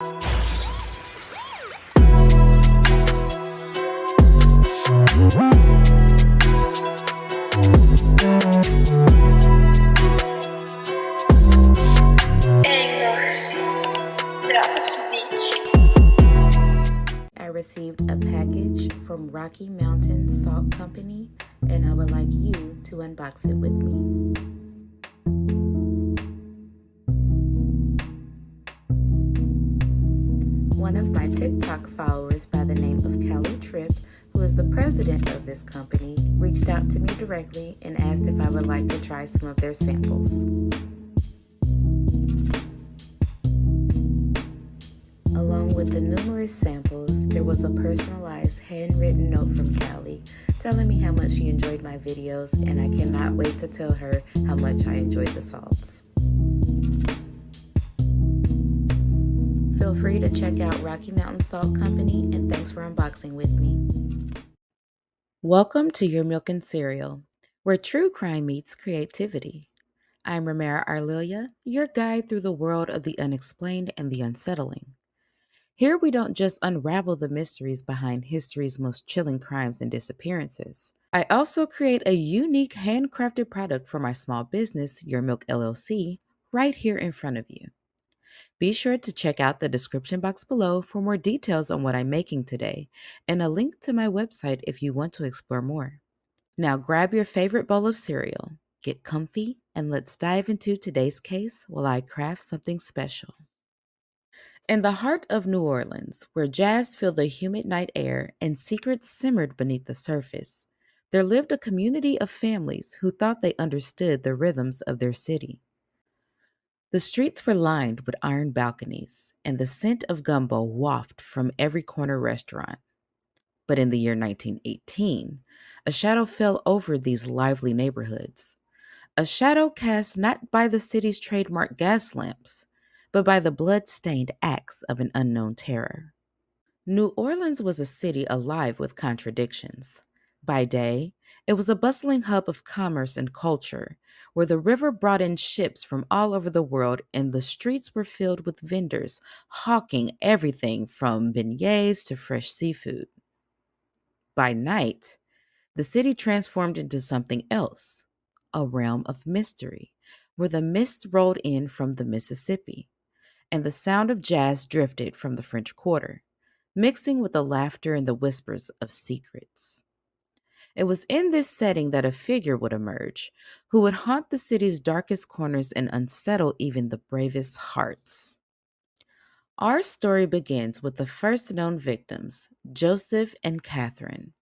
I received a package from Rocky Mountain Salt Company, and I would like you to unbox it with me. One of my TikTok followers by the name of Callie Tripp, who is the president of this company, reached out to me directly and asked if I would like to try some of their samples. Along with the numerous samples, there was a personalized handwritten note from Callie telling me how much she enjoyed my videos, and I cannot wait to tell her how much I enjoyed the salts. Feel free to check out Rocky Mountain Salt Company, and thanks for unboxing with me. Welcome to Your Milk and Cereal, where true crime meets creativity. I'm Ramara Arlelia, your guide through the world of the unexplained and the unsettling. Here we don't just unravel the mysteries behind history's most chilling crimes and disappearances. I also create a unique handcrafted product for my small business, Your Milk LLC, right here in front of you. Be sure to check out the description box below for more details on what I'm making today, and a link to my website if you want to explore more. Now grab your favorite bowl of cereal, get comfy, and let's dive into today's case while I craft something special. In the heart of New Orleans, where jazz filled the humid night air and secrets simmered beneath the surface, there lived a community of families who thought they understood the rhythms of their city. The streets were lined with iron balconies, and the scent of gumbo wafted from every corner restaurant. But in the year 1918, a shadow fell over these lively neighborhoods. A shadow cast not by the city's trademark gas lamps, but by the blood-stained axe of an unknown terror. New Orleans was a city alive with contradictions. By day, it was a bustling hub of commerce and culture, where the river brought in ships from all over the world and the streets were filled with vendors hawking everything from beignets to fresh seafood. By night, the city transformed into something else, a realm of mystery, where the mist rolled in from the Mississippi, and the sound of jazz drifted from the French Quarter, mixing with the laughter and the whispers of secrets. It was in this setting that a figure would emerge who would haunt the city's darkest corners and unsettle even the bravest hearts. Our story begins with the first known victims, Joseph and Catherine.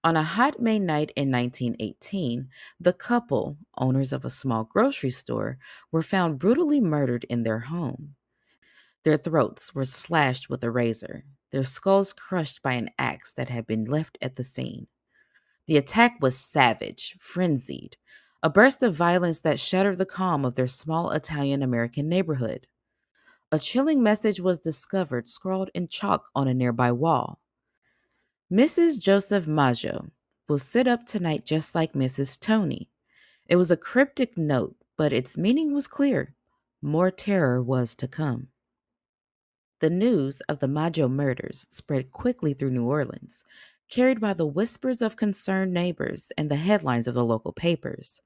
On a hot May night in 1918, the couple, owners of a small grocery store, were found brutally murdered in their home. Their throats were slashed with a razor, their skulls crushed by an axe that had been left at the scene. The attack was savage, frenzied, a burst of violence that shattered the calm of their small Italian-American neighborhood. A chilling message was discovered scrawled in chalk on a nearby wall. Mrs. Joseph Maggio will sit up tonight just like Mrs. Tony. It was a cryptic note, but its meaning was clear. More terror was to come. The news of the Maggio murders spread quickly through New Orleans, carried by the whispers of concerned neighbors and the headlines of the local papers.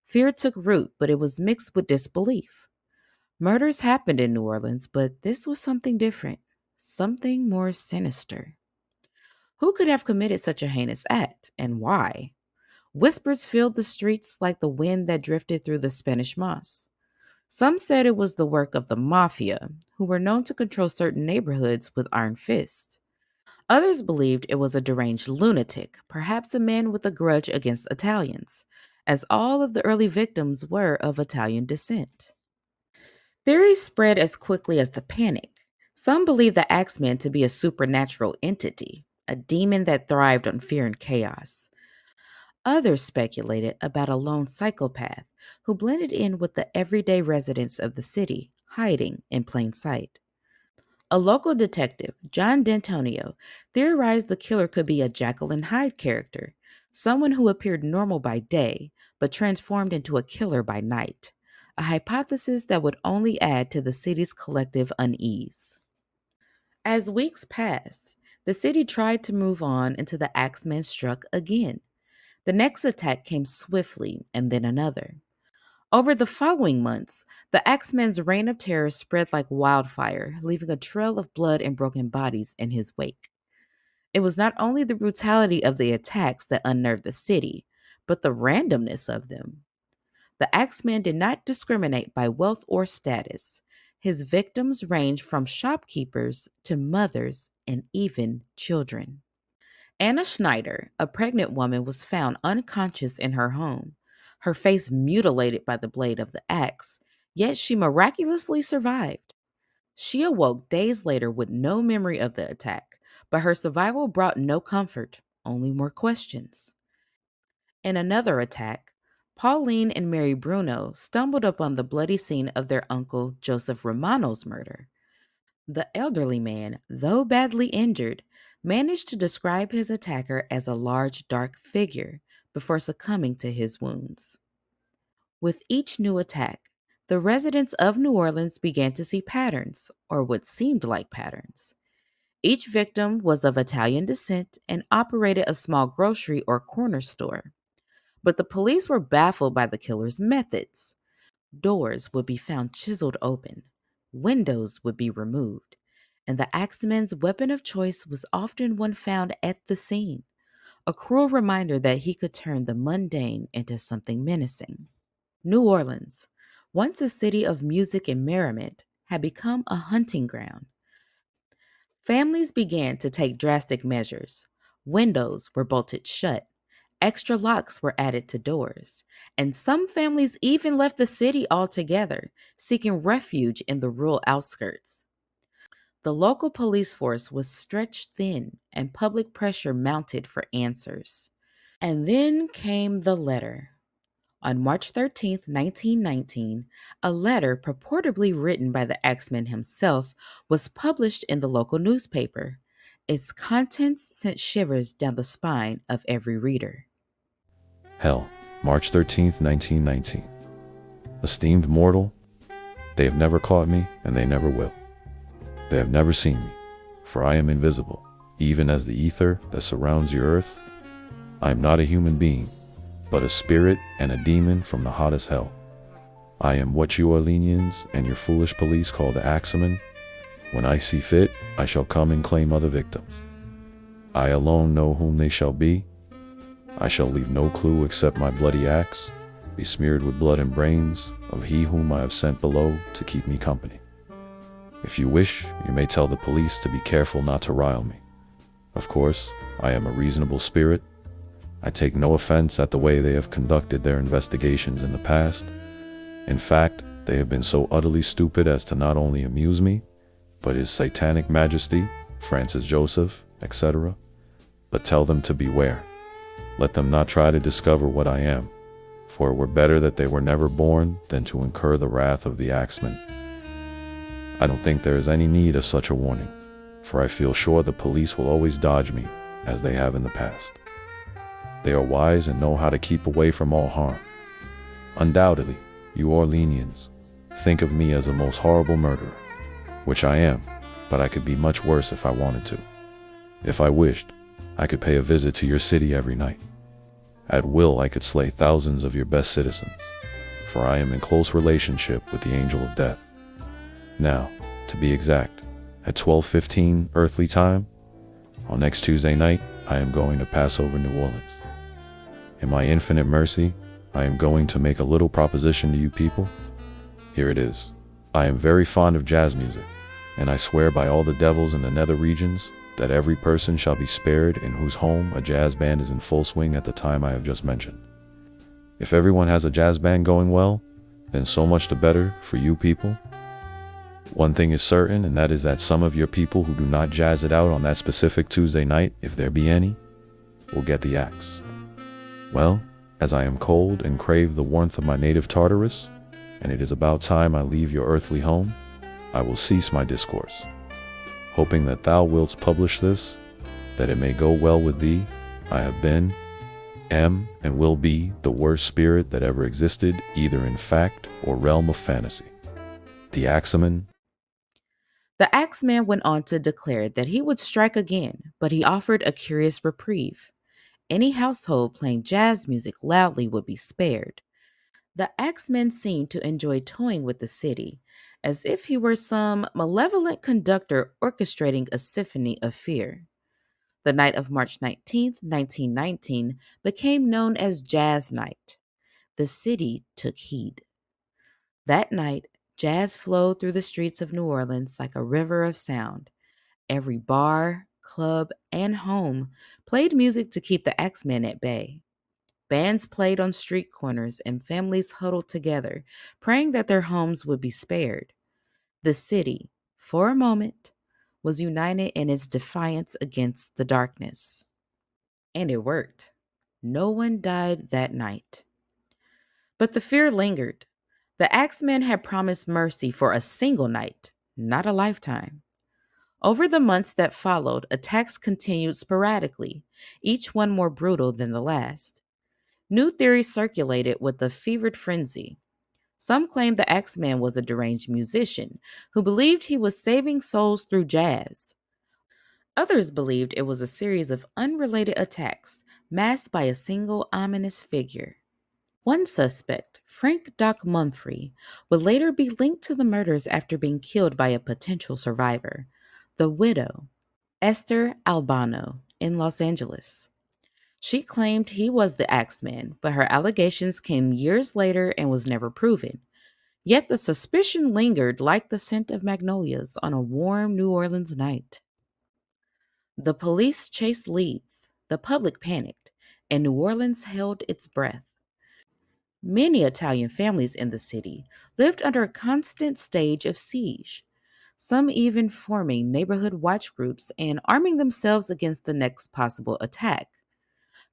Fear took root, but it was mixed with disbelief. Murders happened in New Orleans, but this was something different, something more sinister. Who could have committed such a heinous act, and why? Whispers filled the streets like the wind that drifted through the Spanish moss. Some said it was the work of the mafia, who were known to control certain neighborhoods with iron fists. Others believed it was a deranged lunatic, perhaps a man with a grudge against Italians, as all of the early victims were of Italian descent. Theories spread as quickly as the panic. Some believed the Axeman to be a supernatural entity, a demon that thrived on fear and chaos. Others speculated about a lone psychopath who blended in with the everyday residents of the city, hiding in plain sight. A local detective, John D'Antonio, theorized the killer could be a Jekyll and Hyde character, someone who appeared normal by day but transformed into a killer by night, a hypothesis that would only add to the city's collective unease. As weeks passed, the city tried to move on until the Axeman struck again. The next attack came swiftly, and then another. Over the following months, the Axeman's reign of terror spread like wildfire, leaving a trail of blood and broken bodies in his wake. It was not only the brutality of the attacks that unnerved the city, but the randomness of them. The Axeman did not discriminate by wealth or status. His victims ranged from shopkeepers to mothers and even children. Anna Schneider, a pregnant woman, was found unconscious in her home, her face mutilated by the blade of the axe, yet she miraculously survived. She awoke days later with no memory of the attack, but her survival brought no comfort, only more questions. In another attack, Pauline and Mary Bruno stumbled upon the bloody scene of their uncle Joseph Romano's murder. The elderly man, though badly injured, managed to describe his attacker as a large, dark figure before succumbing to his wounds. With each new attack, the residents of New Orleans began to see patterns, or what seemed like patterns. Each victim was of Italian descent and operated a small grocery or corner store. But the police were baffled by the killer's methods. Doors would be found chiseled open, windows would be removed, and the axeman's weapon of choice was often one found at the scene, a cruel reminder that he could turn the mundane into something menacing. New Orleans, once a city of music and merriment, had become a hunting ground. Families began to take drastic measures. Windows were bolted shut, extra locks were added to doors, and some families even left the city altogether, seeking refuge in the rural outskirts. The local police force was stretched thin, and public pressure mounted for answers. And then came the letter. On March 13th, 1919, a letter purportedly written by the Axeman himself was published in the local newspaper. Its contents sent shivers down the spine of every reader. Hell, March 13th, 1919. Esteemed mortal, they have never caught me, and they never will. They have never seen me, for I am invisible, even as the ether that surrounds your earth. I am not a human being, but a spirit and a demon from the hottest hell. I am what you Orleanians and your foolish police call the Axeman. When I see fit, I shall come and claim other victims. I alone know whom they shall be. I shall leave no clue except my bloody axe, besmeared with blood and brains, of he whom I have sent below to keep me company. If you wish, you may tell the police to be careful not to rile me. Of course, I am a reasonable spirit. I take no offense at the way they have conducted their investigations in the past. In fact, they have been so utterly stupid as to not only amuse me, but His Satanic Majesty, Francis Joseph, etc. But tell them to beware. Let them not try to discover what I am, for it were better that they were never born than to incur the wrath of the Axeman. I don't think there is any need of such a warning, for I feel sure the police will always dodge me, as they have in the past. They are wise and know how to keep away from all harm. Undoubtedly, you Orleanians think of me as a most horrible murderer, which I am, but I could be much worse if I wanted to. If I wished, I could pay a visit to your city every night. At will, I could slay thousands of your best citizens, for I am in close relationship with the angel of death. Now, to be exact, at 12:15 earthly time, on next Tuesday night, I am going to pass over New Orleans. In my infinite mercy, I am going to make a little proposition to you people. Here it is. I am very fond of jazz music, and I swear by all the devils in the nether regions that every person shall be spared in whose home a jazz band is in full swing at the time I have just mentioned. If everyone has a jazz band going well, then so much the better for you people. One thing is certain, and that is that some of your people who do not jazz it out on that specific Tuesday night, if there be any, will get the axe. Well, as I am cold and crave the warmth of my native Tartarus, and it is about time I leave your earthly home, I will cease my discourse, hoping that thou wilt publish this, that it may go well with thee. I have been, am, and will be the worst spirit that ever existed, either in fact or realm of fantasy. The Axeman. The Axeman went on to declare that he would strike again, but he offered a curious reprieve. Any household playing jazz music loudly would be spared. The Axeman seemed to enjoy toying with the city, as if he were some malevolent conductor orchestrating a symphony of fear. The night of March 19th, 1919 became known as Jazz Night. The city took heed. That night, jazz flowed through the streets of New Orleans like a river of sound. Every bar, club, and home played music to keep the Axemen at bay. Bands played on street corners and families huddled together, praying that their homes would be spared. The city, for a moment, was united in its defiance against the darkness. And it worked. No one died that night. But the fear lingered. The Axemen had promised mercy for a single night, not a lifetime. Over the months that followed, attacks continued sporadically, each one more brutal than the last. New theories circulated with a fevered frenzy. Some claimed the Axeman was a deranged musician who believed he was saving souls through jazz. Others believed it was a series of unrelated attacks masked by a single ominous figure. One suspect, Frank Doc Mumphrey, would later be linked to the murders after being killed by a potential survivor, the widow, Esther Albano, in Los Angeles. She claimed he was the Axeman, but her allegations came years later and was never proven. Yet the suspicion lingered like the scent of magnolias on a warm New Orleans night. The police chased leads, the public panicked, and New Orleans held its breath. Many Italian families in the city lived under a constant stage of siege, some even forming neighborhood watch groups and arming themselves against the next possible attack.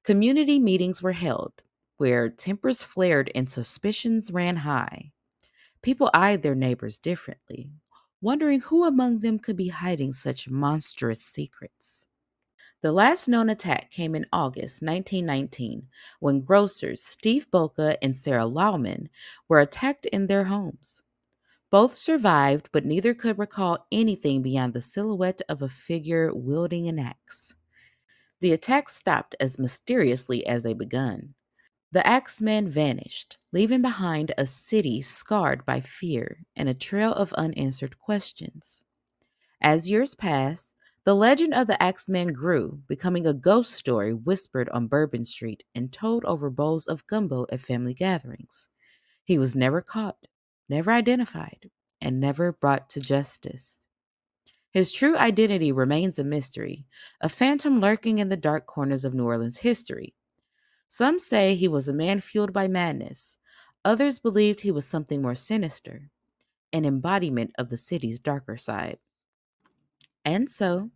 Community meetings were held, where tempers flared and suspicions ran high. People eyed their neighbors differently, wondering who among them could be hiding such monstrous secrets. The last known attack came in August 1919 when grocers Steve Boca and Sarah Lauman were attacked in their homes. Both survived, but neither could recall anything beyond the silhouette of a figure wielding an axe. The attacks stopped as mysteriously as they begun. The Axemen vanished, leaving behind a city scarred by fear and a trail of unanswered questions. As years passed, the legend of the Axeman grew, becoming a ghost story whispered on Bourbon Street and told over bowls of gumbo at family gatherings. He was never caught, never identified, and never brought to justice. His true identity remains a mystery, a phantom lurking in the dark corners of New Orleans history. Some say he was a man fueled by madness. Others believed he was something more sinister, an embodiment of the city's darker side. And so,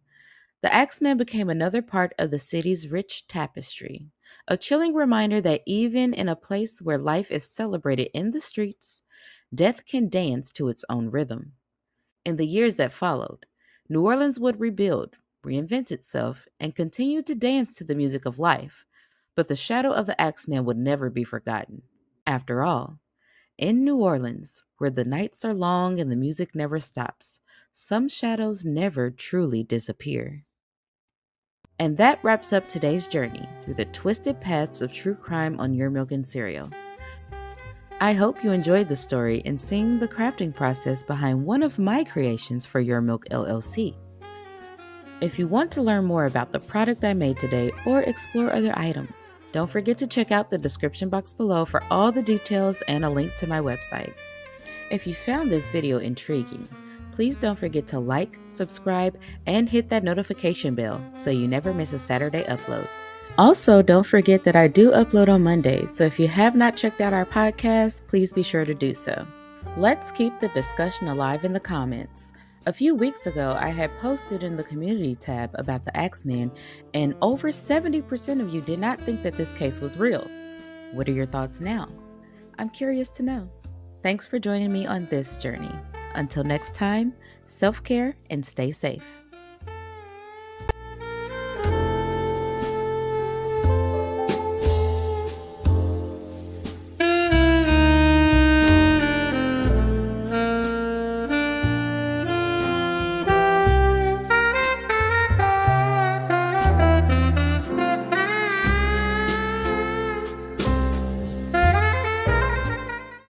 the Axeman became another part of the city's rich tapestry, a chilling reminder that even in a place where life is celebrated in the streets, death can dance to its own rhythm. In the years that followed, New Orleans would rebuild, reinvent itself, and continue to dance to the music of life, but the shadow of the Axeman would never be forgotten. After all, in New Orleans, where the nights are long and the music never stops, some shadows never truly disappear. And that wraps up today's journey through the twisted paths of true crime on Your Milk and Cereal. I hope you enjoyed the story and seeing the crafting process behind one of my creations for Your Milk LLC. If you want to learn more about the product I made today or explore other items, don't forget to check out the description box below for all the details and a link to my website. If you found this video intriguing, please don't forget to like, subscribe, and hit that notification bell so you never miss a Saturday upload. Also, don't forget that I do upload on Mondays, so if you have not checked out our podcast, please be sure to do so. Let's keep the discussion alive in the comments. A few weeks ago, I had posted in the community tab about the Axeman, and over 70% of you did not think that this case was real. What are your thoughts now? I'm curious to know. Thanks for joining me on this journey. Until next time, self-care and stay safe.